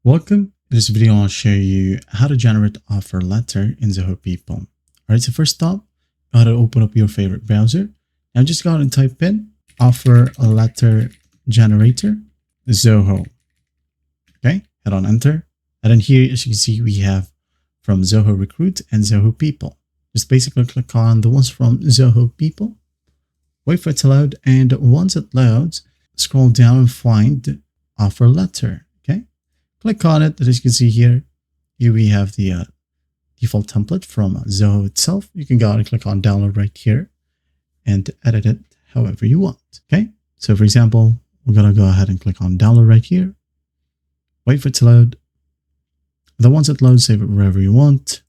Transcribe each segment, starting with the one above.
Welcome. In this video, I'll show you how to generate offer letter in Zoho People. All right, so first up, go ahead and open up your favorite browser and just go ahead and type in offer letter generator Zoho. Okay, hit on enter. And then here, as you can see, we have from Zoho Recruit and Zoho People. Just basically click on the ones from Zoho People. Wait for it to load, and once it loads, scroll down and find offer letter. Okay, click on it. As you can see here we have the default template from Zoho itself. You can go and click on download right here and edit it however you want. Okay, so for example, we're gonna go ahead and click on download right here. Wait for it to load. Then once it loads, save it wherever you want.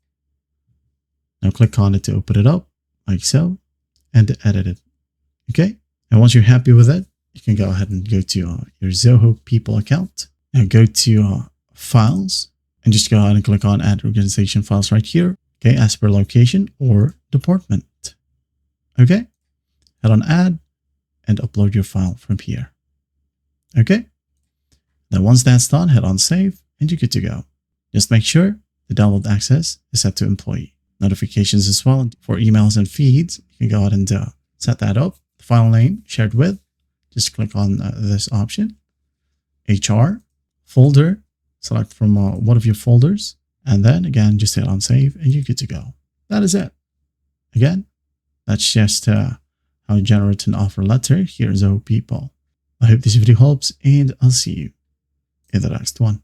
Now click on it to open it up like so and edit it. Okay, and once you're happy with it, you can go ahead and go to your Zoho People account. Now go to files and just go ahead and click on add organization files right here. Okay, as per location or department. Okay, head on add and upload your file from here. Okay, then once that's done, head on save and you're good to go. Just make sure the download access is set to employee. Notifications as well for emails and feeds. You can go ahead and set that up. The file name shared with, just click on this option. HR, folder, select from one of your folders. And then again, just hit on save and you're good to go. That is it. Again, that's just how you generate an offer letter here at Zoho People. I hope this video helps and I'll see you in the next one.